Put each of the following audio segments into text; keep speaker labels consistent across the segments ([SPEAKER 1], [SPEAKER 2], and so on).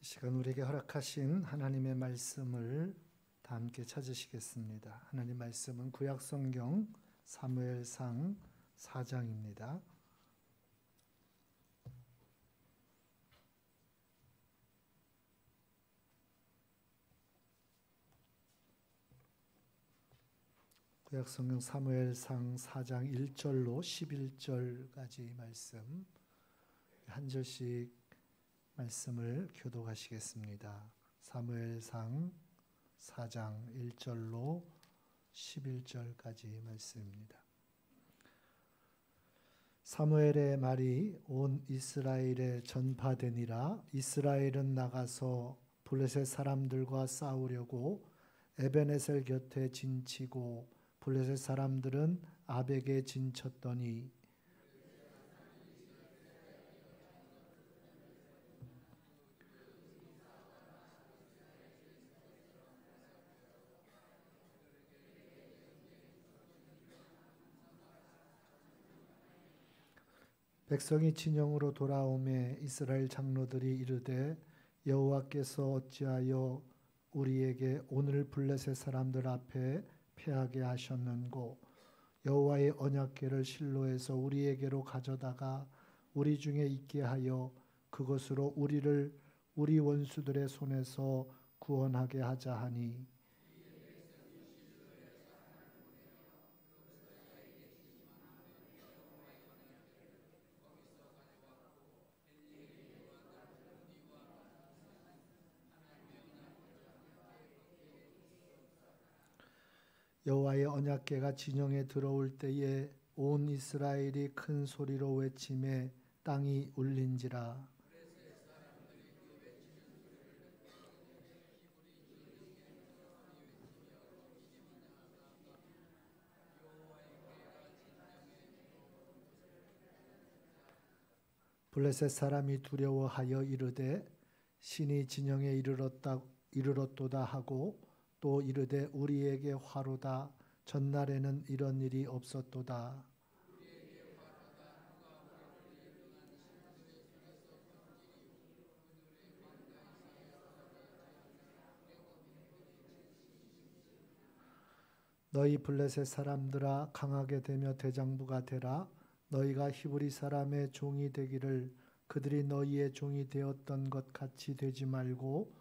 [SPEAKER 1] 시간 우리에게 허락하신 하나님의 말씀을 다 함께 찾으시겠습니다. 하나님 말씀은 구약성경 사무엘상 4장입니다. 구약성경 사무엘상 4장 1절로 11절까지 말씀 한 절씩 말씀을 교독하시겠습니다. 사무엘상 4장 1절로 11절까지 말씀입니다. 사무엘의 말이 온 이스라엘에 전파되니라. 이스라엘은 나가서 블레셋 사람들과 싸우려고 에베네셀 곁에 진치고 블레셋 사람들은 아벡에 진쳤더니 백성이 진영으로 돌아오매 이스라엘 장로들이 이르되 여호와께서 어찌하여 우리에게 오늘 블레셋 사람들 앞에 패하게 하셨는고 여호와의 언약궤를 실로에서 우리에게로 가져다가 우리 중에 있게 하여 그것으로 우리를 우리 원수들의 손에서 구원하게 하자 하니 여호와의 언약궤가 진영에 들어올 때에 온 이스라엘이 큰 소리로 외치매 땅이 울린지라. 블레셋 사람이 두려워하여 이르되 신이 진영에 이르렀도다 하고 또 이르되 우리에게 화로다. 전날에는 이런 일이 없었도다. 너희 블레셋 사람들아 강하게 되며 대장부가 되라. 너희가 히브리 사람의 종이 되기를 그들이 너희의 종이 되었던 것 같이 되지 말고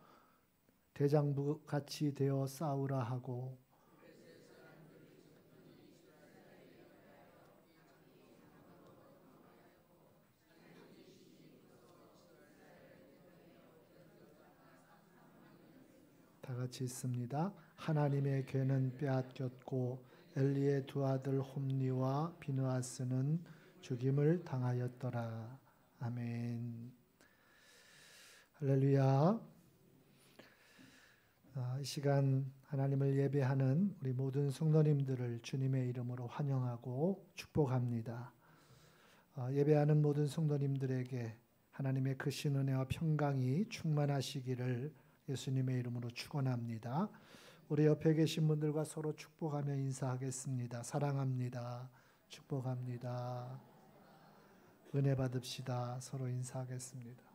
[SPEAKER 1] 대장부 같이 되어 싸우라 하고 다 같이 있습니다. 하나님의 궤는 빼앗겼고 엘리의 두 아들 홈니와 비느하스는 죽임을 당하였더라. 아멘. 할렐루야. 이 시간 하나님을 예배하는 우리 모든 성도님들을 주님의 이름으로 환영하고 축복합니다. 예배하는 모든 성도님들에게 하나님의 크신 은혜와 평강이 충만하시기를 예수님의 이름으로 축원합니다. 우리 옆에 계신 분들과 서로 축복하며 인사하겠습니다. 사랑합니다. 축복합니다. 은혜 받읍시다. 서로 인사하겠습니다.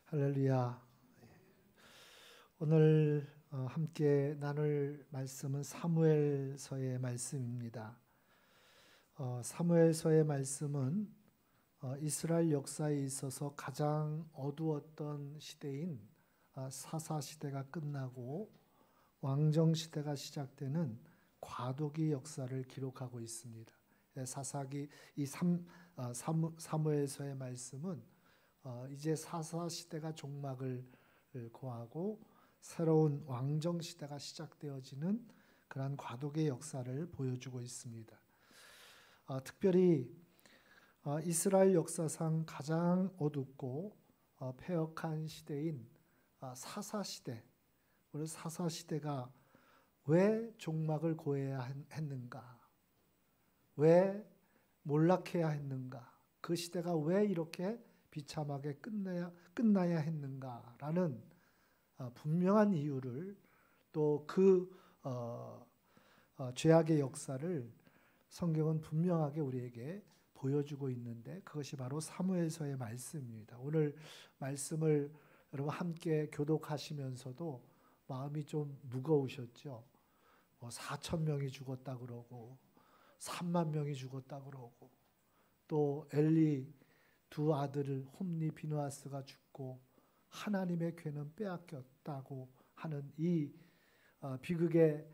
[SPEAKER 1] 할렐루야. 오늘 함께 나눌 말씀은 사무엘서의 말씀입니다. 사무엘서의 말씀은 이스라엘 역사에 있어서 가장 어두웠던 시대인 사사 시대가 끝나고 왕정 시대가 시작되는 과도기 역사를 기록하고 있습니다. 사사기 이 사무엘서의 말씀은 이제 사사 시대가 종막을 고하고 새로운 왕정 시대가 시작되어지는 그러한 과도기의 역사를 보여주고 있습니다. 특별히 이스라엘 역사상 가장 어둡고 패역한 시대인 사사 시대, 우리 사사 시대가 왜 종막을 고해야 했는가? 왜 몰락해야 했는가? 그 시대가 왜 이렇게 비참하게 끝나야 했는가라는 분명한 이유를 또 그 죄악의 역사를 성경은 분명하게 우리에게 보여주고 있는데 그것이 바로 사무엘서의 말씀입니다. 오늘 말씀을 여러분 함께 교독하시면서도 마음이 좀 무거우셨죠. 4천 명이 죽었다 그러고 3만 명이 죽었다 그러고 또 엘리 두 아들을 홈리 비누아스가 죽고 하나님의 괴는 빼앗겼다고 하는 이 비극의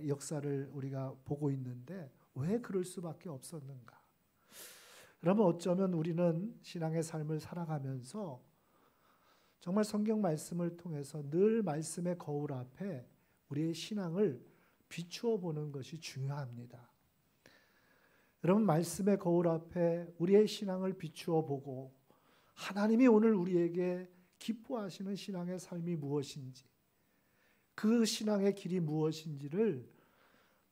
[SPEAKER 1] 역사를 우리가 보고 있는데 왜 그럴 수밖에 없었는가? 그러면 어쩌면 우리는 신앙의 삶을 살아가면서 정말 성경 말씀을 통해서 늘 말씀의 거울 앞에 우리의 신앙을 비추어 보는 것이 중요합니다. 여러분, 말씀의 거울 앞에 우리의 신앙을 비추어 보고 하나님이 오늘 우리에게 기뻐하시는 신앙의 삶이 무엇인지, 그 신앙의 길이 무엇인지를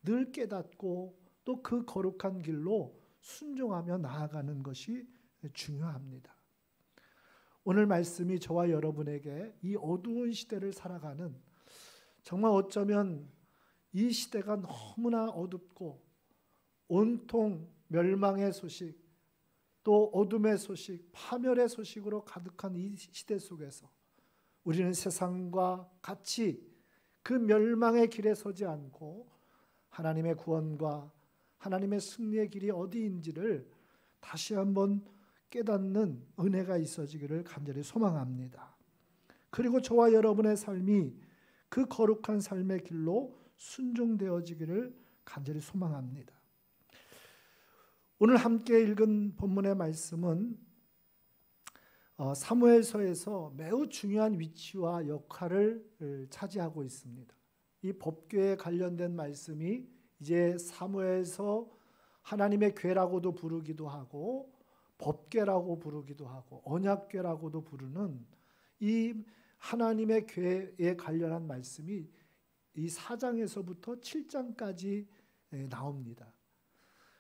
[SPEAKER 1] 늘 깨닫고 또 그 거룩한 길로 순종하며 나아가는 것이 중요합니다. 오늘 말씀이 저와 여러분에게 이 어두운 시대를 살아가는, 정말 어쩌면 이 시대가 너무나 어둡고 온통 멸망의 소식, 또 어둠의 소식, 파멸의 소식으로 가득한 이 시대 속에서 우리는 세상과 같이 그 멸망의 길에 서지 않고 하나님의 구원과 하나님의 승리의 길이 어디인지를 다시 한번 깨닫는 은혜가 있어지기를 간절히 소망합니다. 그리고 저와 여러분의 삶이 그 거룩한 삶의 길로 순종되어지기를 간절히 소망합니다. 오늘 함께 읽은 본문의 말씀은 사무엘서에서 매우 중요한 위치와 역할을 차지하고 있습니다. 이 법궤에 관련된 말씀이 이제 사무엘서 하나님의 궤라고도 부르기도 하고 법궤라고 부르기도 하고 언약궤라고도 부르는 이 하나님의 궤에 관련한 말씀이 이 4장에서부터 7장까지 나옵니다.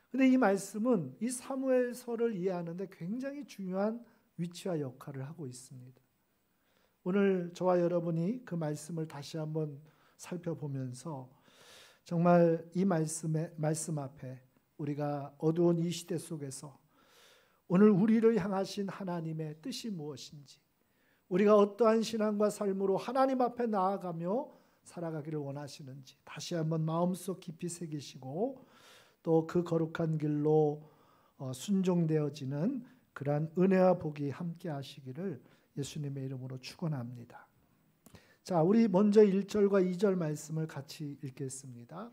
[SPEAKER 1] 근데 이 말씀은 이 사무엘서를 이해하는데 굉장히 중요한 위치와 역할을 하고 있습니다. 오늘 저와 여러분이 그 말씀을 다시 한번 살펴보면서 정말 이 말씀 앞에 우리가 어두운 이 시대 속에서 오늘 우리를 향하신 하나님의 뜻이 무엇인지, 우리가 어떠한 신앙과 삶으로 하나님 앞에 나아가며 살아가기를 원하시는지 다시 한번 마음속 깊이 새기시고 또 그 거룩한 길로 순종되어지는 그러한 은혜와 복이 함께 하시기를 예수님의 이름으로 축원합니다. 자, 우리 먼저 1절과 2절 말씀을 같이 읽겠습니다.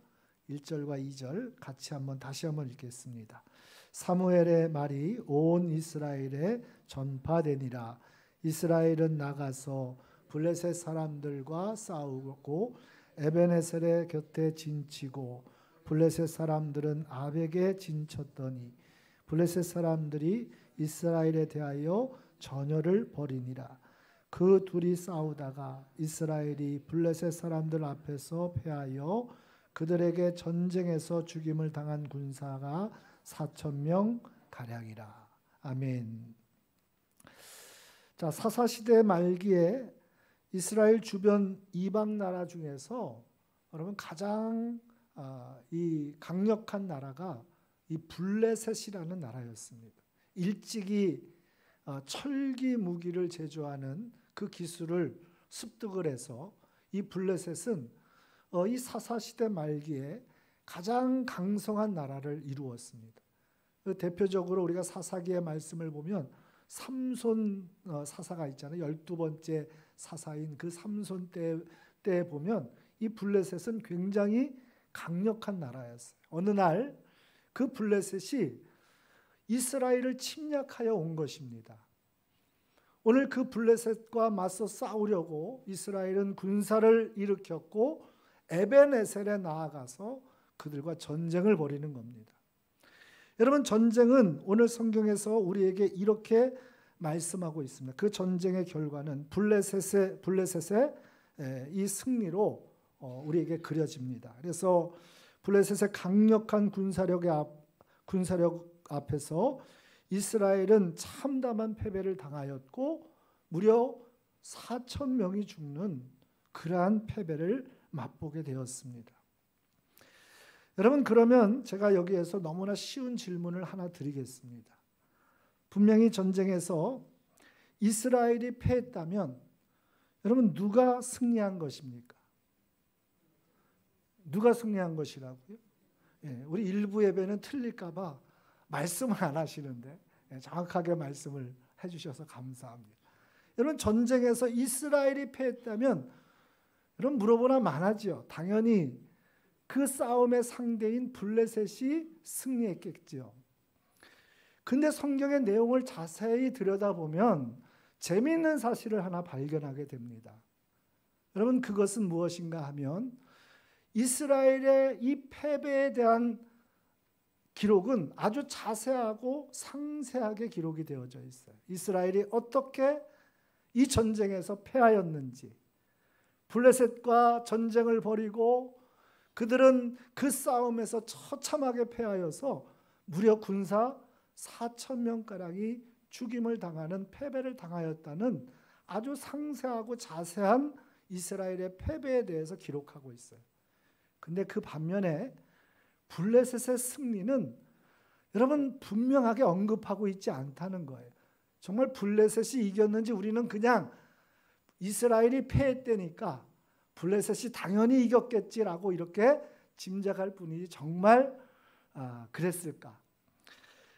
[SPEAKER 1] 1절과 2절 같이 다시 한번 읽겠습니다. 사무엘의 말이 온 이스라엘에 전파되니라. 이스라엘은 나가서 블레셋 사람들과 싸우고 에벤에셀의 곁에 진치고 블레셋 사람들은 아벡에 진쳤더니 블레셋 사람들이 이스라엘에 대하여 전열을 벌이니라. 그 둘이 싸우다가 이스라엘이 블레셋 사람들 앞에서 패하여 그들에게 전쟁에서 죽임을 당한 군사가 4,000명 가량이라. 아멘. 자, 사사시대 말기에 이스라엘 주변 이방 나라 중에서 여러분 가장 이 강력한 나라가 이 블레셋이라는 나라였습니다. 일찍이 철기 무기를 제조하는 그 기술을 습득을 해서 이 블레셋은 이 사사시대 말기에 가장 강성한 나라를 이루었습니다. 대표적으로 우리가 사사기의 말씀을 보면 삼손 사사가 있잖아요. 12번째 사사인 그 삼손 때 보면 이 블레셋은 굉장히 강력한 나라였어요. 어느 날 그 블레셋이 이스라엘을 침략하여 온 것입니다. 오늘 그 블레셋과 맞서 싸우려고 이스라엘은 군사를 일으켰고 에벤에셀에 나아가서 그들과 전쟁을 벌이는 겁니다. 여러분, 전쟁은 오늘 성경에서 우리에게 이렇게 말씀하고 있습니다. 그 전쟁의 결과는 블레셋의 이 승리로 우리에게 그려집니다. 그래서 블레셋의 강력한 군사력 앞에서 이스라엘은 참담한 패배를 당하였고 무려 4,000명이 죽는 그러한 패배를 맛보게 되었습니다. 여러분, 그러면 제가 여기에서 너무나 쉬운 질문을 하나 드리겠습니다. 분명히 전쟁에서 이스라엘이 패했다면 여러분, 누가 승리한 것입니까? 누가 승리한 것이라고요? 우리 일부 예배는 틀릴까 봐 말씀을 안 하시는데 정확하게 말씀을 해주셔서 감사합니다. 여러분, 전쟁에서 이스라엘이 패했다면 여러분, 물어보나 마나죠. 당연히 그 싸움의 상대인 블레셋이 승리했겠죠. 근데 성경의 내용을 자세히 들여다보면 재미있는 사실을 하나 발견하게 됩니다. 여러분, 그것은 무엇인가 하면 이스라엘의 이 패배에 대한 기록은 아주 자세하고 상세하게 기록이 되어져 있어요. 이스라엘이 어떻게 이 전쟁에서 패하였는지, 블레셋과 전쟁을 벌이고 그들은 그 싸움에서 처참하게 패하여서 무려 군사 4,000명가량이 죽임을 당하는 패배를 당하였다는 아주 상세하고 자세한 이스라엘의 패배에 대해서 기록하고 있어요. 근데 그 반면에 블레셋의 승리는 여러분 분명하게 언급하고 있지 않다는 거예요. 정말 블레셋이 이겼는지 우리는 그냥 이스라엘이 패했다니까 블레셋이 당연히 이겼겠지라고 이렇게 짐작할 뿐이지 정말 그랬을까?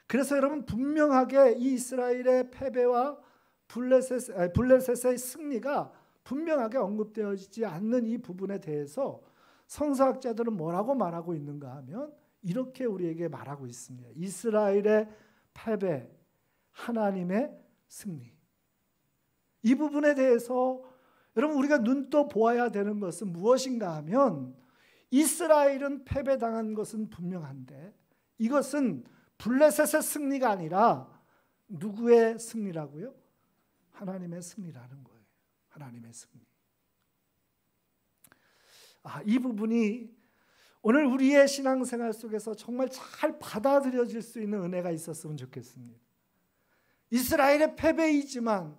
[SPEAKER 1] 그래서 여러분 분명하게 이 이스라엘의 패배와 블레셋의 승리가 분명하게 언급되어지지 않는 이 부분에 대해서 성서학자들은 뭐라고 말하고 있는가 하면 이렇게 우리에게 말하고 있습니다. 이스라엘의 패배, 하나님의 승리. 이 부분에 대해서 여러분 우리가 눈떠 보아야 되는 것은 무엇인가 하면 이스라엘은 패배당한 것은 분명한데 이것은 블레셋의 승리가 아니라 누구의 승리라고요? 하나님의 승리라는 거예요. 하나님의 승리. 이 부분이 오늘 우리의 신앙생활 속에서 정말 잘 받아들여질 수 있는 은혜가 있었으면 좋겠습니다. 이스라엘의 패배이지만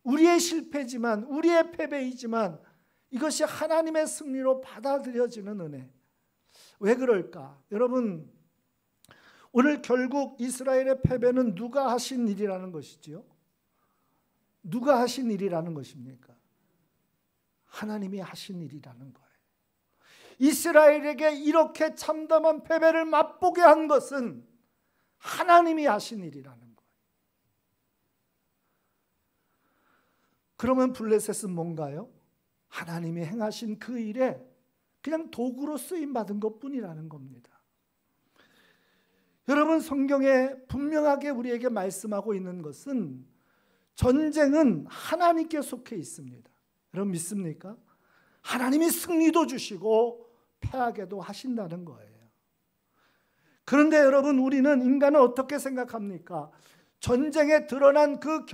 [SPEAKER 1] 우리의 실패지만 우리의 패배이지만 이것이 하나님의 승리로 받아들여지는 은혜. 왜 그럴까? 여러분 오늘 결국 이스라엘의 패배는 누가 하신 일이라는 것이지요? 누가 하신 일이라는 것입니까? 하나님이 하신 일이라는 거예요. 이스라엘에게 이렇게 참담한 패배를 맛보게 한 것은 하나님이 하신 일이라는 거예요. 그러면 블레셋은 뭔가요? 하나님이 행하신 그 일에 그냥 도구로 쓰임받은 것뿐이라는 겁니다. 여러분 성경에 분명하게 우리에게 말씀하고 있는 것은 전쟁은 하나님께 속해 있습니다. 여러분 믿습니까? 하나님이 승리도 주시고 패하게도 하신다는 거예요. 그런데 여러분 우리는 인간은 어떻게 생각합니까? 전쟁에 드러난 그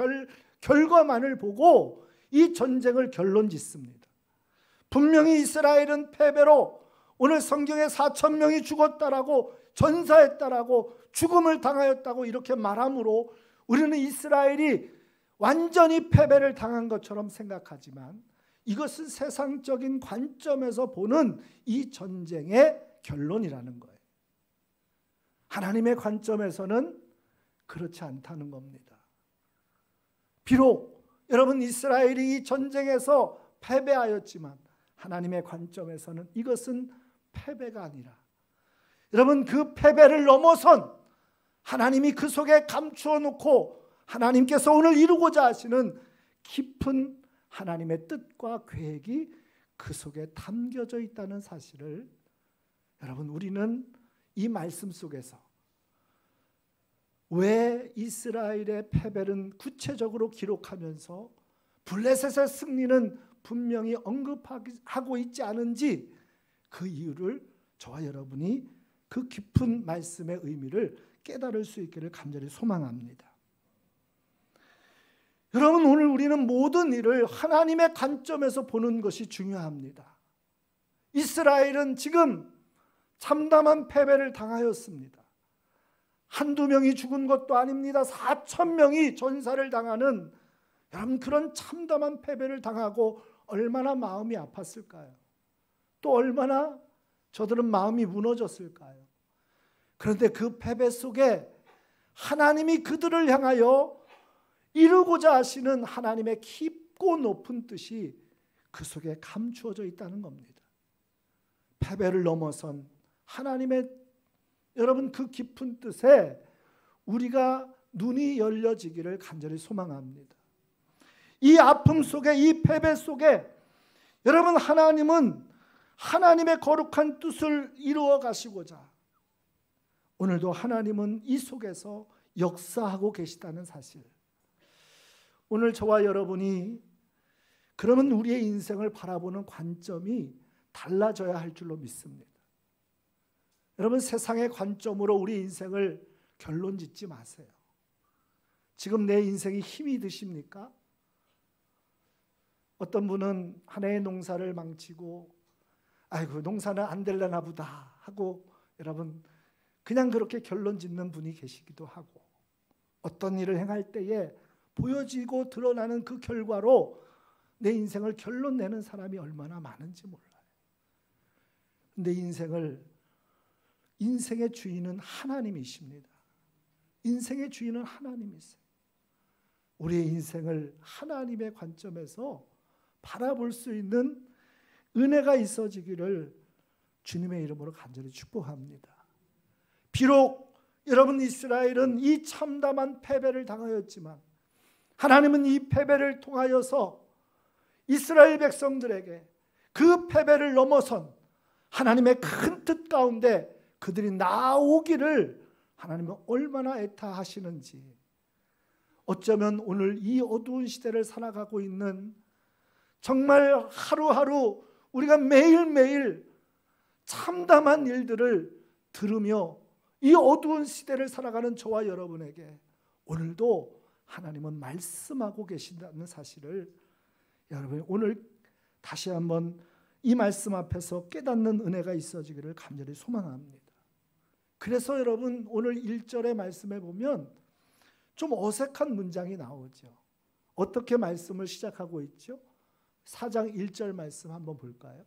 [SPEAKER 1] 결과만을 보고 이 전쟁을 결론 짓습니다. 분명히 이스라엘은 패배로 오늘 성경에 4,000명이 죽었다라고 전사했다라고 죽음을 당하였다고 이렇게 말함으로 우리는 이스라엘이 완전히 패배를 당한 것처럼 생각하지만 이것은 세상적인 관점에서 보는 이 전쟁의 결론이라는 거예요. 하나님의 관점에서는 그렇지 않다는 겁니다. 비록 여러분 이스라엘이 이 전쟁에서 패배하였지만 하나님의 관점에서는 이것은 패배가 아니라 여러분 그 패배를 넘어선 하나님이 그 속에 감추어 놓고 하나님께서 오늘 이루고자 하시는 깊은 하나님의 뜻과 계획이 그 속에 담겨져 있다는 사실을 여러분 우리는 이 말씀 속에서 왜 이스라엘의 패배는 구체적으로 기록하면서 블레셋의 승리는 분명히 언급하고 있지 않은지 그 이유를 저와 여러분이 그 깊은 말씀의 의미를 깨달을 수 있기를 간절히 소망합니다. 여러분 오늘 우리는 모든 일을 하나님의 관점에서 보는 것이 중요합니다. 이스라엘은 지금 참담한 패배를 당하였습니다. 한두 명이 죽은 것도 아닙니다. 4,000명이 전사를 당하는 여러분 그런 참담한 패배를 당하고 얼마나 마음이 아팠을까요? 또 얼마나 저들은 마음이 무너졌을까요? 그런데 그 패배 속에 하나님이 그들을 향하여 이루고자 하시는 하나님의 깊고 높은 뜻이 그 속에 감추어져 있다는 겁니다. 패배를 넘어선 하나님의 여러분 그 깊은 뜻에 우리가 눈이 열려지기를 간절히 소망합니다. 이 아픔 속에, 이 패배 속에 여러분 하나님은 하나님의 거룩한 뜻을 이루어 가시고자 오늘도 하나님은 이 속에서 역사하고 계시다는 사실. 오늘 저와 여러분이 그러면 우리의 인생을 바라보는 관점이 달라져야 할 줄로 믿습니다. 여러분 세상의 관점으로 우리 인생을 결론 짓지 마세요. 지금 내 인생이 힘이 드십니까? 어떤 분은 한 해의 농사를 망치고 아이고 농사는 안 될려나 보다 하고 여러분 그냥 그렇게 결론 짓는 분이 계시기도 하고 어떤 일을 행할 때에 보여지고 드러나는 그 결과로 내 인생을 결론 내는 사람이 얼마나 많은지 몰라요. 근데 인생의 주인은 하나님이십니다. 인생의 주인은 하나님이세요. 우리의 인생을 하나님의 관점에서 바라볼 수 있는 은혜가 있어지기를 주님의 이름으로 간절히 축복합니다. 비록 여러분 이스라엘은 이 참담한 패배를 당하였지만 하나님은 이 패배를 통하여서 이스라엘 백성들에게 그 패배를 넘어선 하나님의 큰 뜻 가운데 그들이 나오기를 하나님은 얼마나 애타하시는지 어쩌면 오늘 이 어두운 시대를 살아가고 있는 정말 하루하루 우리가 매일매일 참담한 일들을 들으며 이 어두운 시대를 살아가는 저와 여러분에게 오늘도 하나님은 말씀하고 계신다는 사실을 여러분 오늘 다시 한번 이 말씀 앞에서 깨닫는 은혜가 있어지기를 간절히 소망합니다. 그래서 여러분 오늘 1절의 말씀에 보면 좀 어색한 문장이 나오죠. 어떻게 말씀을 시작하고 있죠? 4장 1절 말씀 한번 볼까요?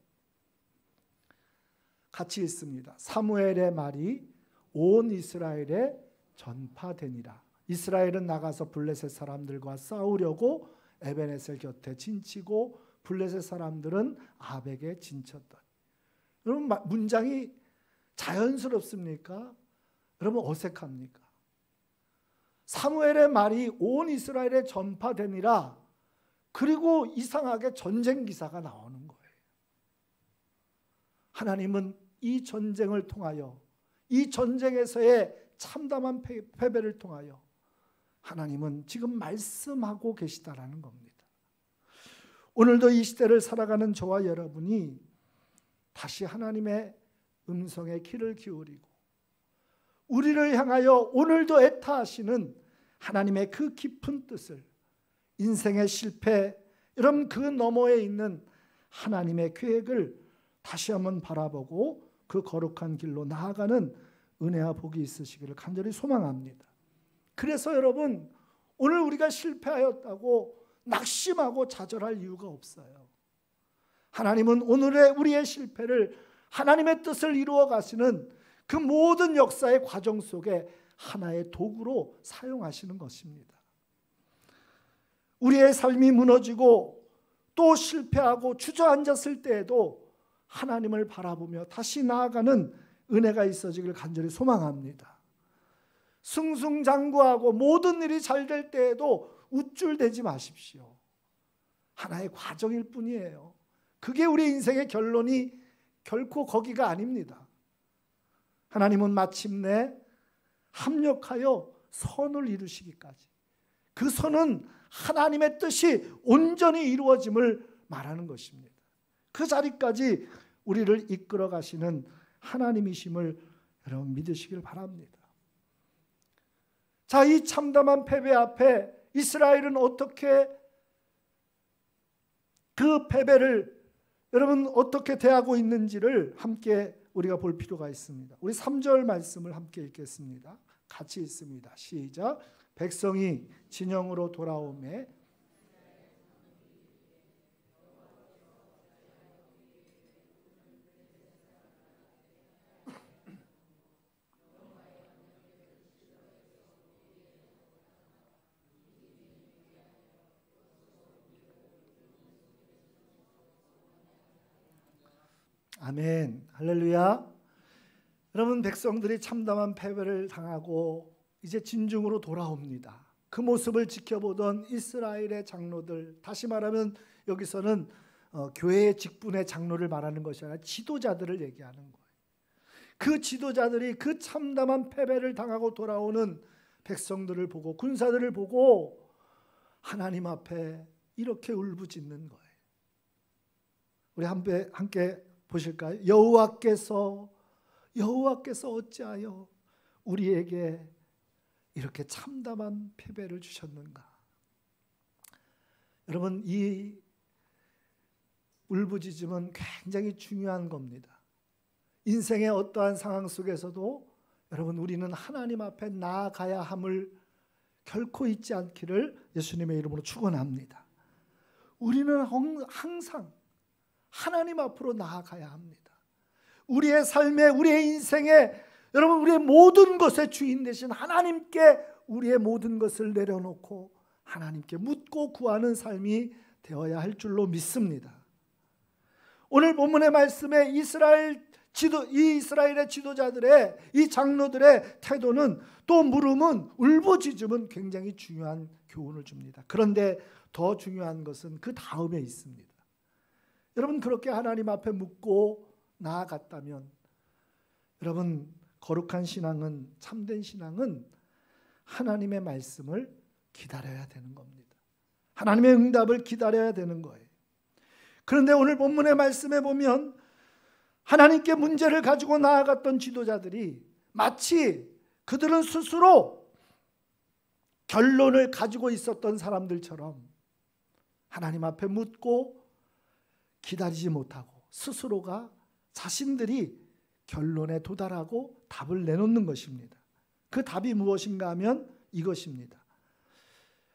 [SPEAKER 1] 같이 읽습니다. 사무엘의 말이 온 이스라엘에 전파되니라. 이스라엘은 나가서 블레셋 사람들과 싸우려고 에베네셀 곁에 진치고 블레셋 사람들은 아벡에 진쳤다. 여러분 문장이 자연스럽습니까? 여러분 어색합니까? 사무엘의 말이 온 이스라엘에 전파되니라. 그리고 이상하게 전쟁 기사가 나오는 거예요. 하나님은 이 전쟁을 통하여 이 전쟁에서의 참담한 패배를 통하여 하나님은 지금 말씀하고 계시다라는 겁니다. 오늘도 이 시대를 살아가는 저와 여러분이 다시 하나님의 음성에 귀를 기울이고 우리를 향하여 오늘도 애타하시는 하나님의 그 깊은 뜻을 인생의 실패 여러분 그 너머에 있는 하나님의 계획을 다시 한번 바라보고 그 거룩한 길로 나아가는 은혜와 복이 있으시기를 간절히 소망합니다. 그래서 여러분 오늘 우리가 실패하였다고 낙심하고 좌절할 이유가 없어요. 하나님은 오늘의 우리의 실패를 하나님의 뜻을 이루어 가시는 그 모든 역사의 과정 속에 하나의 도구로 사용하시는 것입니다. 우리의 삶이 무너지고 또 실패하고 주저앉았을 때에도 하나님을 바라보며 다시 나아가는 은혜가 있어지길 간절히 소망합니다. 승승장구하고 모든 일이 잘 될 때에도 우쭐대지 마십시오. 하나의 과정일 뿐이에요. 그게 우리 인생의 결론이 결코 거기가 아닙니다. 하나님은 마침내 합력하여 선을 이루시기까지 그 선은 하나님의 뜻이 온전히 이루어짐을 말하는 것입니다. 그 자리까지 우리를 이끌어 가시는 하나님이심을 여러분 믿으시길 바랍니다. 자, 이 참담한 패배 앞에 이스라엘은 어떻게 그 패배를 여러분 어떻게 대하고 있는지를 함께 우리가 볼 필요가 있습니다. 우리 3절 말씀을 함께 읽겠습니다. 같이 읽습니다. 시작. 백성이 진영으로 돌아오매 아멘. 할렐루야. 여러분, 백성들이 참담한 패배를 당하고 이제 진중으로 돌아옵니다. 그 모습을 지켜보던 이스라엘의 장로들, 다시 말하면 여기서는 교회의 직분의 장로를 말하는 것이 아니라 지도자들을 얘기하는 거예요. 그 지도자들이 그 참담한 패배를 당하고 돌아오는 백성들을 보고, 군사들을 보고 하나님 앞에 이렇게 울부짖는 거예요. 우리 함께 보실까요? 여호와께서 어찌하여 우리에게 이렇게 참담한 패배를 주셨는가? 여러분, 이 울부짖음은 굉장히 중요한 겁니다. 인생의 어떠한 상황 속에서도 여러분, 우리는 하나님 앞에 나아가야 함을 결코 잊지 않기를 예수님의 이름으로 축원합니다. 우리는 항상 하나님 앞으로 나아가야 합니다. 우리의 삶에, 우리의 인생에, 여러분, 우리의 모든 것의 주인 되신 하나님께 우리의 모든 것을 내려놓고 하나님께 묻고 구하는 삶이 되어야 할 줄로 믿습니다. 오늘 본문의 말씀에 이스라엘의 지도자들의, 이 장로들의 태도는, 또 물음은, 울부짖음은 굉장히 중요한 교훈을 줍니다. 그런데 더 중요한 것은 그 다음에 있습니다. 여러분, 그렇게 하나님 앞에 묻고 나아갔다면, 여러분, 거룩한 신앙은, 참된 신앙은 하나님의 말씀을 기다려야 되는 겁니다. 하나님의 응답을 기다려야 되는 거예요. 그런데 오늘 본문의 말씀에 보면 하나님께 문제를 가지고 나아갔던 지도자들이 마치 그들은 스스로 결론을 가지고 있었던 사람들처럼 하나님 앞에 묻고 기다리지 못하고 스스로가 자신들이 결론에 도달하고 답을 내놓는 것입니다. 그 답이 무엇인가 하면 이것입니다.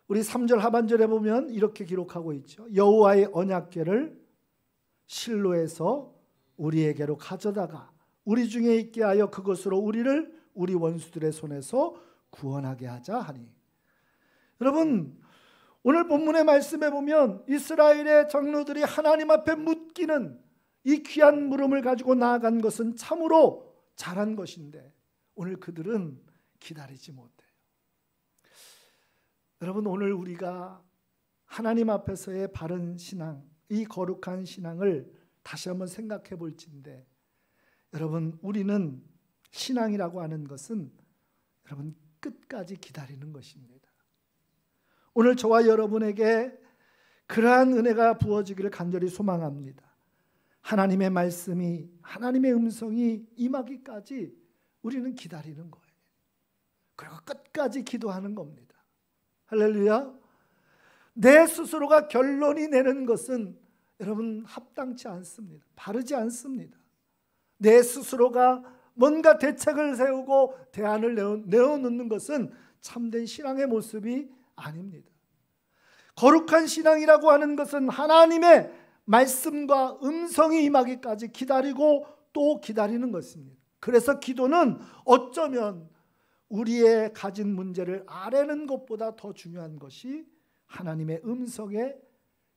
[SPEAKER 1] 우리 3절 하반절에 보면 이렇게 기록하고 있죠. 여호와의 언약궤를 실로에서 우리에게로 가져다가 우리 중에 있게 하여 그것으로 우리를 우리 원수들의 손에서 구원하게 하자 하니. 여러분, 오늘 본문의 말씀에 보면 이스라엘의 장로들이 하나님 앞에 묻기는, 이 귀한 물음을 가지고 나아간 것은 참으로 잘한 것인데 오늘 그들은 기다리지 못해요. 여러분, 오늘 우리가 하나님 앞에서의 바른 신앙, 이 거룩한 신앙을 다시 한번 생각해 볼진데, 여러분, 우리는 신앙이라고 하는 것은 여러분 끝까지 기다리는 것입니다. 오늘 저와 여러분에게 그러한 은혜가 부어지기를 간절히 소망합니다. 하나님의 말씀이, 하나님의 음성이 임하기까지 우리는 기다리는 거예요. 그리고 끝까지 기도하는 겁니다. 할렐루야. 내 스스로가 결론이 내는 것은 여러분 합당치 않습니다. 바르지 않습니다. 내 스스로가 뭔가 대책을 세우고 대안을 내어놓는 것은 참된 신앙의 모습이 아닙니다. 거룩한 신앙이라고 하는 것은 하나님의 말씀과 음성이 임하기까지 기다리고 또 기다리는 것입니다. 그래서 기도는 어쩌면 우리의 가진 문제를 아뢰는 것보다 더 중요한 것이 하나님의 음성에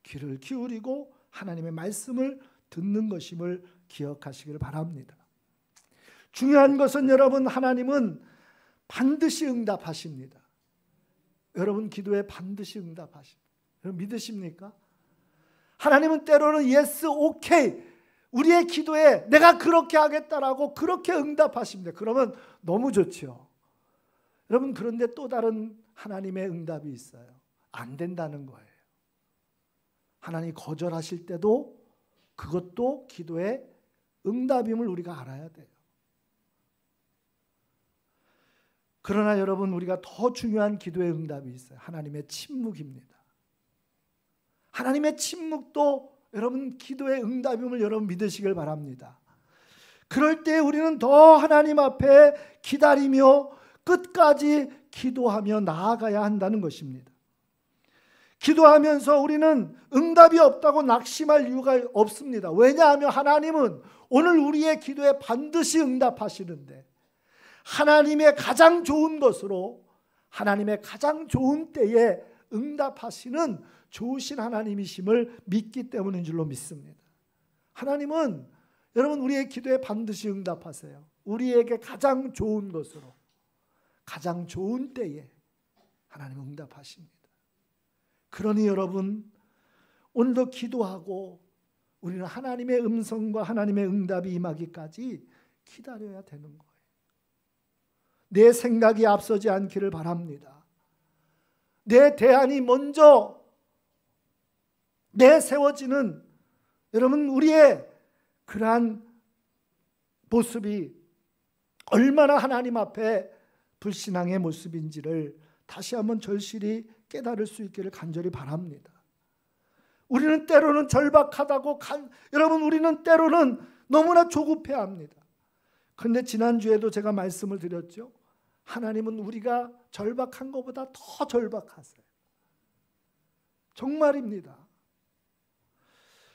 [SPEAKER 1] 귀를 기울이고 하나님의 말씀을 듣는 것임을 기억하시기를 바랍니다. 중요한 것은 여러분, 하나님은 반드시 응답하십니다. 여러분, 기도에 반드시 응답하십니다. 여러분, 믿으십니까? 하나님은 때로는 yes, okay, 우리의 기도에 내가 그렇게 하겠다라고 그렇게 응답하십니다. 그러면 너무 좋죠. 여러분, 그런데 또 다른 하나님의 응답이 있어요. 안 된다는 거예요. 하나님 거절하실 때도 그것도 기도의 응답임을 우리가 알아야 돼요. 그러나 여러분, 우리가 더 중요한 기도의 응답이 있어요. 하나님의 침묵입니다. 하나님의 침묵도 여러분 기도의 응답임을 여러분 믿으시길 바랍니다. 그럴 때 우리는 더 하나님 앞에 기다리며 끝까지 기도하며 나아가야 한다는 것입니다. 기도하면서 우리는 응답이 없다고 낙심할 이유가 없습니다. 왜냐하면 하나님은 오늘 우리의 기도에 반드시 응답하시는데, 하나님의 가장 좋은 것으로 하나님의 가장 좋은 때에 응답하시는 좋으신 하나님이심을 믿기 때문인 줄로 믿습니다. 하나님은 여러분, 우리의 기도에 반드시 응답하세요. 우리에게 가장 좋은 것으로, 가장 좋은 때에 하나님 응답하십니다. 그러니 여러분, 오늘도 기도하고 우리는 하나님의 음성과 하나님의 응답이 임하기까지 기다려야 되는 거예요. 내 생각이 앞서지 않기를 바랍니다. 내 대안이 먼저 내세워지는, 여러분, 우리의 그러한 모습이 얼마나 하나님 앞에 불신앙의 모습인지를 다시 한번 절실히 깨달을 수 있기를 간절히 바랍니다. 우리는 때로는 절박하다고, 여러분, 우리는 때로는 너무나 조급해합니다. 그런데 지난주에도 제가 말씀을 드렸죠. 하나님은 우리가 절박한 것보다 더 절박하세요. 정말입니다.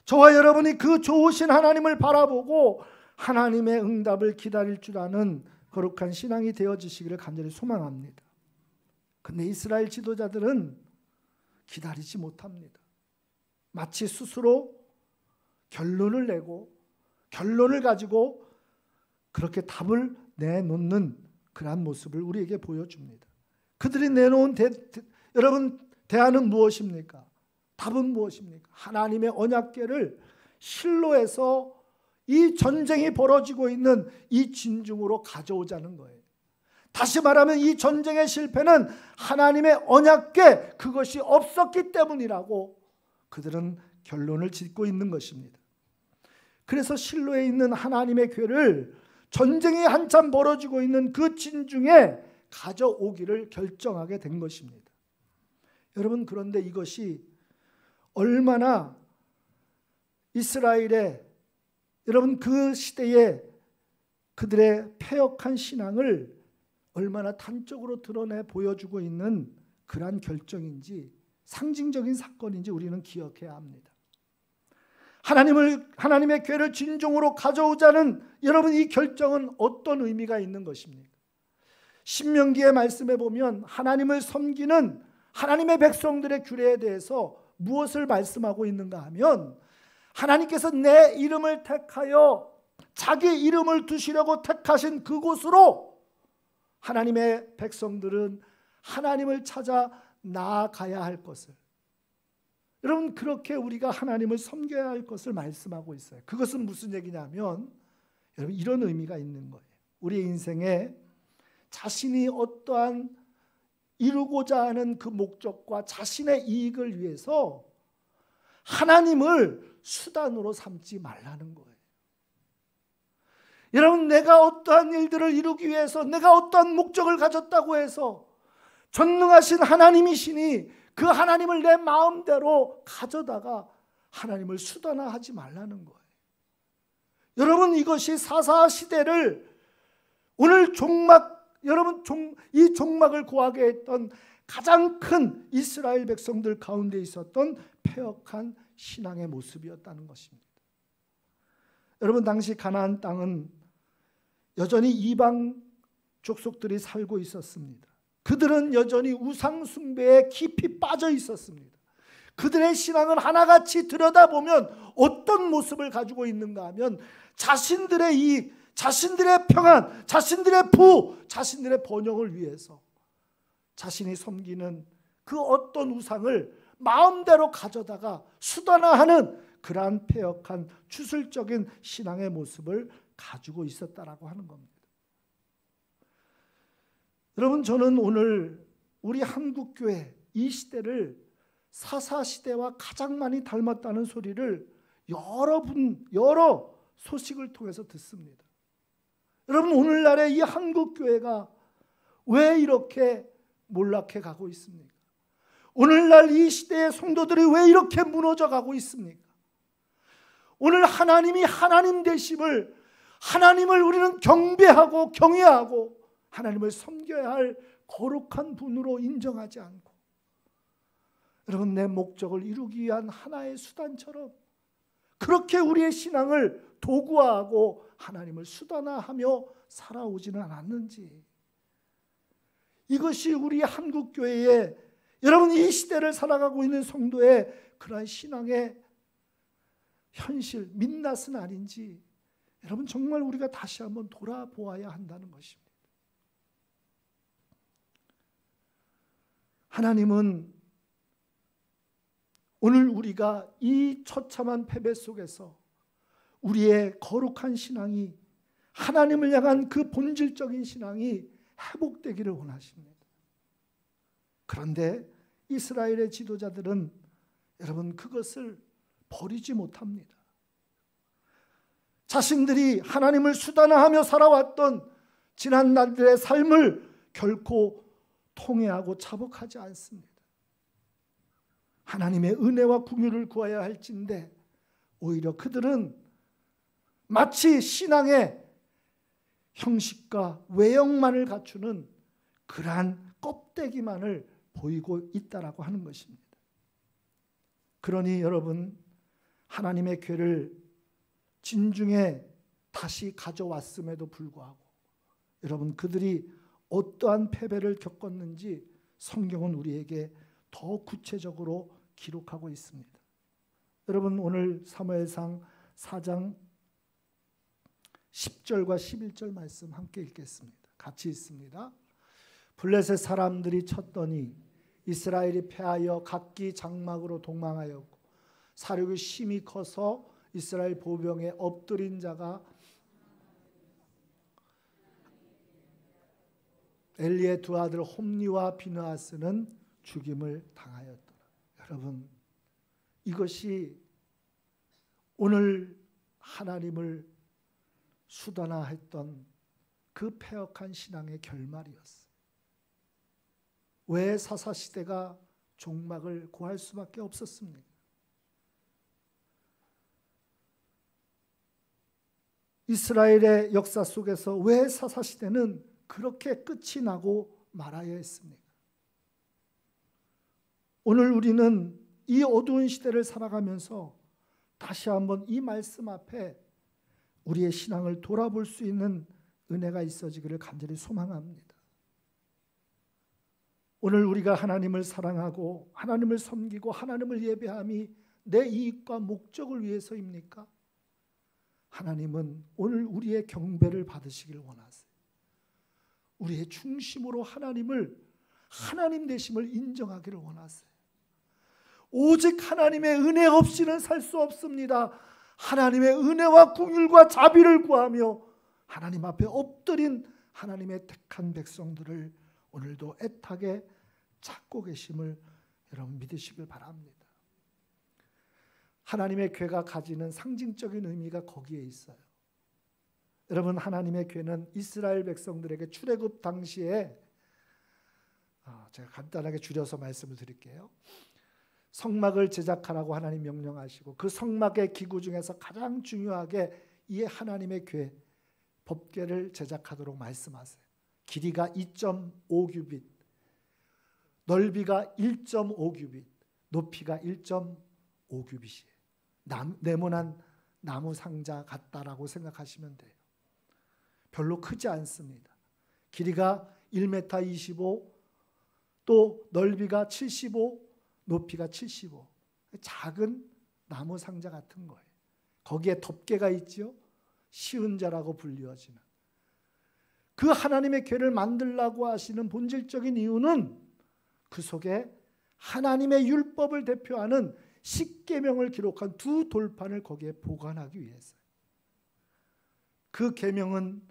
[SPEAKER 1] 저와 여러분이 그 좋으신 하나님을 바라보고 하나님의 응답을 기다릴 줄 아는 거룩한 신앙이 되어지시기를 간절히 소망합니다. 그런데 이스라엘 지도자들은 기다리지 못합니다. 마치 스스로 결론을 내고 결론을 가지고 그렇게 답을 내놓는 그러한 모습을 우리에게 보여줍니다. 그들이 내놓은 여러분, 대안은 무엇입니까? 답은 무엇입니까? 하나님의 언약궤를 실로에서 이 전쟁이 벌어지고 있는 이 진중으로 가져오자는 거예요. 다시 말하면 이 전쟁의 실패는 하나님의 언약궤, 그것이 없었기 때문이라고 그들은 결론을 짓고 있는 것입니다. 그래서 실로에 있는 하나님의 궤를 전쟁이 한참 벌어지고 있는 그 진중에 가져오기를 결정하게 된 것입니다. 여러분, 그런데 이것이 얼마나 이스라엘의, 여러분, 그 시대에 그들의 패역한 신앙을 얼마나 단적으로 드러내 보여주고 있는 그러한 결정인지, 상징적인 사건인지 우리는 기억해야 합니다. 하나님의 궤를 진중으로 가져오자는, 여러분, 이 결정은 어떤 의미가 있는 것입니까? 신명기의 말씀에 보면 하나님을 섬기는 하나님의 백성들의 규례에 대해서 무엇을 말씀하고 있는가 하면, 하나님께서 내 이름을 택하여 자기 이름을 두시려고 택하신 그곳으로 하나님의 백성들은 하나님을 찾아 나아가야 할 것을, 여러분, 그렇게 우리가 하나님을 섬겨야 할 것을 말씀하고 있어요. 그것은 무슨 얘기냐면, 여러분, 이런 의미가 있는 거예요. 우리의 인생에 자신이 어떠한 이루고자 하는 그 목적과 자신의 이익을 위해서 하나님을 수단으로 삼지 말라는 거예요. 여러분, 내가 어떠한 일들을 이루기 위해서, 내가 어떠한 목적을 가졌다고 해서 전능하신 하나님이시니 그 하나님을 내 마음대로 가져다가 하나님을 수단화하지 말라는 거예요. 여러분, 이것이 사사 시대를 오늘 여러분, 이 종막을 구하게 했던 가장 큰 이스라엘 백성들 가운데 있었던 패역한 신앙의 모습이었다는 것입니다. 여러분, 당시 가나안 땅은 여전히 이방 족속들이 살고 있었습니다. 그들은 여전히 우상 숭배에 깊이 빠져 있었습니다. 그들의 신앙을 하나같이 들여다보면 어떤 모습을 가지고 있는가 하면, 자신들의 이익, 자신들의 평안, 자신들의 부, 자신들의 번영을 위해서 자신이 섬기는 그 어떤 우상을 마음대로 가져다가 수단화하는 그러한 패역한 추술적인 신앙의 모습을 가지고 있었다라고 하는 겁니다. 여러분, 저는 오늘 우리 한국교회 이 시대를 사사시대와 가장 많이 닮았다는 소리를 여러 소식을 통해서 듣습니다. 여러분, 오늘날의 이 한국교회가 왜 이렇게 몰락해 가고 있습니까? 오늘날 이 시대의 성도들이 왜 이렇게 무너져 가고 있습니까? 오늘 하나님이 하나님 되심을, 하나님을 우리는 경배하고 경외하고 하나님을 섬겨야 할 거룩한 분으로 인정하지 않고, 여러분, 내 목적을 이루기 위한 하나의 수단처럼 그렇게 우리의 신앙을 도구화하고 하나님을 수단화하며 살아오지는 않았는지, 이것이 우리 한국교회의, 여러분, 이 시대를 살아가고 있는 성도의 그러한 신앙의 현실, 민낯은 아닌지 여러분, 정말 우리가 다시 한번 돌아보아야 한다는 것입니다. 하나님은 오늘 우리가 이 처참한 패배 속에서 우리의 거룩한 신앙이, 하나님을 향한 그 본질적인 신앙이 회복되기를 원하십니다. 그런데 이스라엘의 지도자들은 여러분 그것을 버리지 못합니다. 자신들이 하나님을 수단화하며 살아왔던 지난 날들의 삶을 결코 통회하고 자복하지 않습니다. 하나님의 은혜와 긍휼을 구해야 할진데 오히려 그들은 마치 신앙의 형식과 외형만을 갖추는 그러한 껍데기만을 보이고 있다라고 하는 것입니다. 그러니 여러분, 하나님의 궤를 진중에 다시 가져왔음에도 불구하고 여러분 그들이 어떠한 패배를 겪었는지 성경은 우리에게 더 구체적으로 기록하고 있습니다. 여러분, 오늘 사무엘상 4장 10절과 11절 말씀 함께 읽겠습니다. 같이 읽습니다. 블레셋 사람들이 쳤더니 이스라엘이 패하여 각기 장막으로 도망하였고 사륙이 심히 커서 이스라엘 보병에 엎드린 자가 엘리의 두 아들 홈리와 비느하스는 죽임을 당하였더라. 여러분, 이것이 오늘 하나님을 수단화했던 그 패역한 신앙의 결말이었어요. 왜 사사시대가 종막을 고할 수밖에 없었습니까? 이스라엘의 역사 속에서 왜 사사시대는 그렇게 끝이 나고 말아야 했습니까? 오늘 우리는 이 어두운 시대를 살아가면서 다시 한번 이 말씀 앞에 우리의 신앙을 돌아볼 수 있는 은혜가 있어지기를 간절히 소망합니다. 오늘 우리가 하나님을 사랑하고 하나님을 섬기고 하나님을 예배함이 내 이익과 목적을 위해서입니까? 하나님은 오늘 우리의 경배를 받으시길 원하세요. 우리의 중심으로 하나님을, 하나님 되심을 인정하기를 원하세요. 오직 하나님의 은혜 없이는 살 수 없습니다. 하나님의 은혜와 긍휼과 자비를 구하며 하나님 앞에 엎드린 하나님의 택한 백성들을 오늘도 애타게 찾고 계심을 여러분 믿으시길 바랍니다. 하나님의 궤가 가지는 상징적인 의미가 거기에 있어요. 여러분, 하나님의 궤는 이스라엘 백성들에게 출애굽 당시에 제가 간단하게 줄여서 말씀을 드릴게요. 성막을 제작하라고 하나님 명령하시고 그 성막의 기구 중에서 가장 중요하게 이 하나님의 궤, 법궤를 제작하도록 말씀하세요. 길이가 2.5규빗, 넓이가 1.5규빗, 높이가 1.5규빗이에요. 네모난 나무 상자 같다라고 생각하시면 돼요. 별로 크지 않습니다. 길이가 1m 25, 또 넓이가 75, 높이가 75. 작은 나무 상자 같은 거예요. 거기에 덮개가 있죠. 시은자라고 불리워지는. 그 하나님의 궤를 만들라고 하시는 본질적인 이유는 그 속에 하나님의 율법을 대표하는 십계명을 기록한 두 돌판을 거기에 보관하기 위해서요. 그 계명은,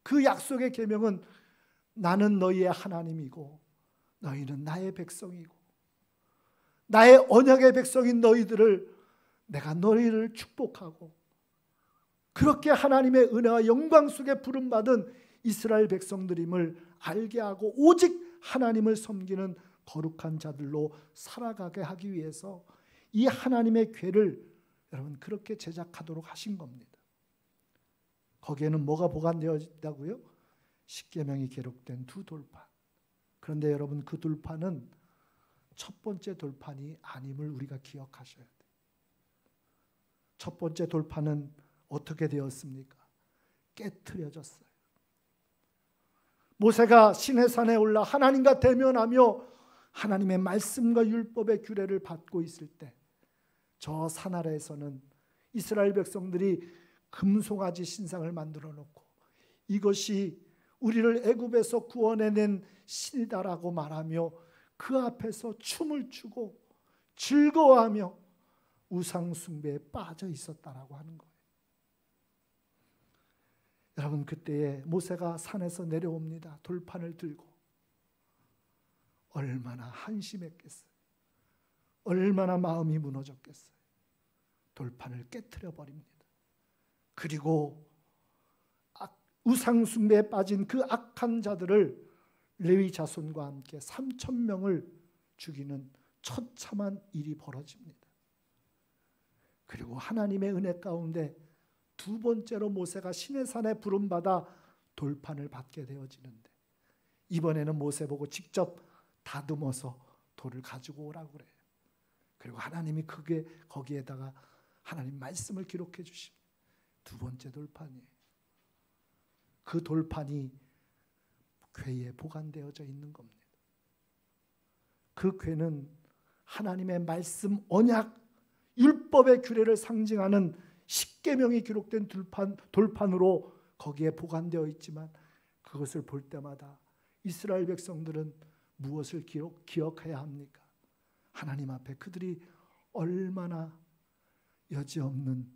[SPEAKER 1] 그 약속의 계명은 나는 너희의 하나님이고 너희는 나의 백성이고 나의 언약의 백성인 너희들을, 내가 너희를 축복하고 그렇게 하나님의 은혜와 영광 속에 부름받은 이스라엘 백성들임을 알게 하고 오직 하나님을 섬기는 거룩한 자들로 살아가게 하기 위해서 이 하나님의 궤를 여러분 그렇게 제작하도록 하신 겁니다. 거기에는 뭐가 보관되어 있다고요? 십계명이 기록된 두 돌판. 그런데 여러분, 그 돌판은 첫 번째 돌판이 아님을 우리가 기억하셔야 돼요. 첫 번째 돌판은 어떻게 되었습니까? 깨트려졌어요. 모세가 시내산에 올라 하나님과 대면하며 하나님의 말씀과 율법의 규례를 받고 있을 때 저 산 아래에서는 이스라엘 백성들이 금송아지 신상을 만들어 놓고 이것이 우리를 애굽에서 구원해낸 신이다라고 말하며 그 앞에서 춤을 추고 즐거워하며 우상 숭배에 빠져 있었다라고 하는 거예요. 여러분, 그때에 모세가 산에서 내려옵니다. 돌판을 들고. 얼마나 한심했겠어요. 얼마나 마음이 무너졌겠어요. 돌판을 깨트려 버립니다. 그리고 우상 숭배에 빠진 그 악한 자들을 레위 자손과 함께 3,000명을 죽이는 처참한 일이 벌어집니다. 그리고 하나님의 은혜 가운데 두 번째로 모세가 시내산에 부름받아 돌판을 받게 되어지는데, 이번에는 모세 보고 직접 다듬어서 돌을 가지고 오라고 그래요. 그리고 하나님이 거기에다가 하나님 말씀을 기록해 주십니다. 두 번째 돌판이에요. 그 돌판이 궤에 보관되어져 있는 겁니다. 그 궤는 하나님의 말씀, 언약, 율법의 규례를 상징하는 십계명이 기록된 돌판으로 거기에 보관되어 있지만, 그것을 볼 때마다 이스라엘 백성들은 무엇을 기억해야 합니까? 하나님 앞에 그들이 얼마나 여지없는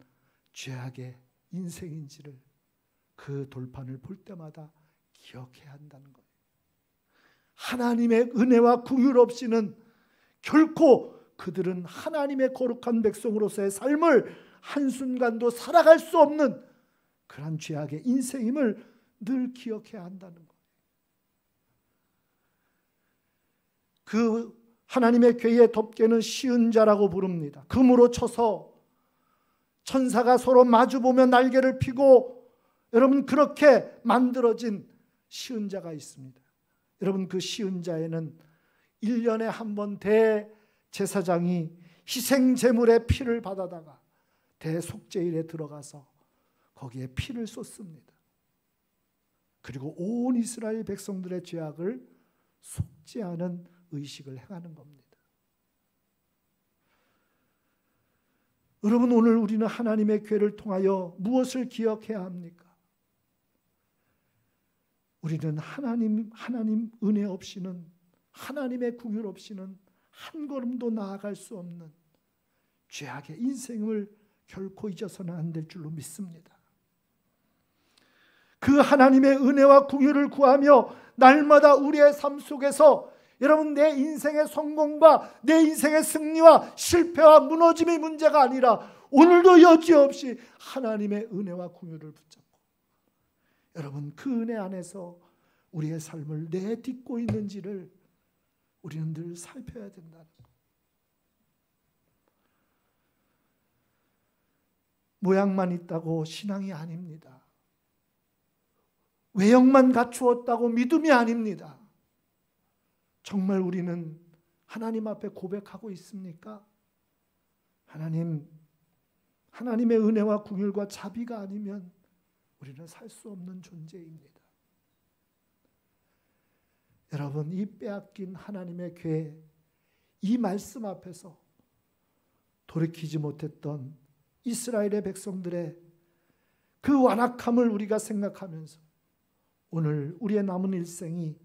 [SPEAKER 1] 죄악의 인생인지를 그 돌판을 볼 때마다 기억해야 한다는 거예요. 하나님의 은혜와 긍휼 없이는 결코 그들은 하나님의 거룩한 백성으로서의 삶을 한순간도 살아갈 수 없는 그런 죄악의 인생임을 늘 기억해야 한다는 거예요. 그 하나님의 궤의 덮개는 쉬운 자라고 부릅니다. 금으로 쳐서 천사가 서로 마주보며 날개를 펴고, 여러분, 그렇게 만들어진 쉬운 자가 있습니다. 여러분, 그 쉬운 자에는 1년에 한 번 대제사장이 희생제물의 피를 받아다가 대속죄일에 들어가서 거기에 피를 쏟습니다. 그리고 온 이스라엘 백성들의 죄악을 속죄하는 의식을 행하는 겁니다. 여러분, 오늘 우리는 하나님의 궤를 통하여 무엇을 기억해야 합니까? 우리는 하나님 은혜 없이는, 하나님의 긍휼 없이는 한 걸음도 나아갈 수 없는 죄악의 인생을 결코 잊어서는 안 될 줄로 믿습니다. 그 하나님의 은혜와 긍휼을 구하며 날마다 우리의 삶 속에서, 여러분, 내 인생의 성공과 내 인생의 승리와 실패와 무너짐이 문제가 아니라 오늘도 여지없이 하나님의 은혜와 긍휼을 붙잡고, 여러분, 그 은혜 안에서 우리의 삶을 내딛고 있는지를 우리는 늘 살펴야 된다는 것. 모양만 있다고 신앙이 아닙니다. 외형만 갖추었다고 믿음이 아닙니다. 정말 우리는 하나님 앞에 고백하고 있습니까? 하나님의 은혜와 긍휼과 자비가 아니면 우리는 살 수 없는 존재입니다. 여러분, 이 빼앗긴 하나님의 궤, 이 말씀 앞에서 돌이키지 못했던 이스라엘의 백성들의 그 완악함을 우리가 생각하면서 오늘 우리의 남은 일생이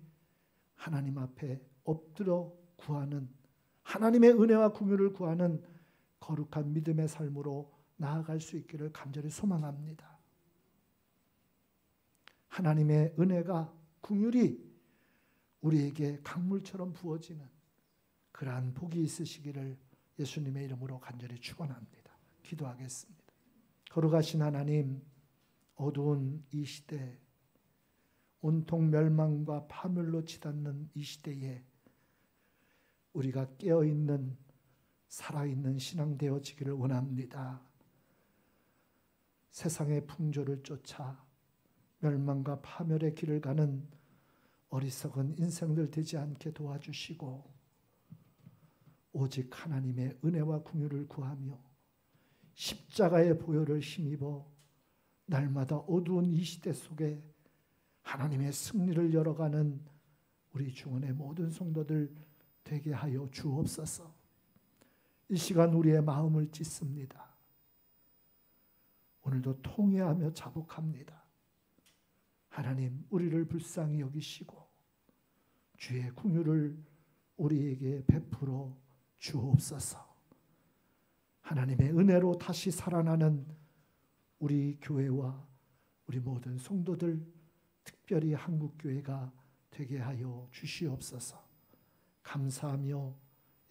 [SPEAKER 1] 하나님 앞에 엎드려 구하는, 하나님의 은혜와 긍휼을 구하는 거룩한 믿음의 삶으로 나아갈 수 있기를 간절히 소망합니다. 하나님의 은혜가, 긍휼이 우리에게 강물처럼 부어지는 그러한 복이 있으시기를 예수님의 이름으로 간절히 축원합니다. 기도하겠습니다. 거룩하신 하나님, 어두운 이 시대, 온통 멸망과 파멸로 치닫는 이 시대에 우리가 깨어있는, 살아있는 신앙 되어지기를 원합니다. 세상의 풍조를 쫓아 멸망과 파멸의 길을 가는 어리석은 인생들 되지 않게 도와주시고, 오직 하나님의 은혜와 긍휼을 구하며 십자가의 보혈을 힘입어 날마다 어두운 이 시대 속에 하나님의 승리를 열어가는 우리 중원의 모든 성도들 되게 하여 주옵소서. 이 시간 우리의 마음을 찢습니다. 오늘 오늘도 통회하며 자복합니다. 하나님, 우리를 불쌍히 여기시고 주의 긍휼을 우리에게 베풀어 주옵소서. 하나님의 은혜로 다시 살아나는 우리 교회와 우리 모든 성도들, 특별히 한국교회가 되게 하여 주시옵소서. 감사하며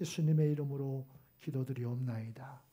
[SPEAKER 1] 예수님의 이름으로 기도드리옵나이다.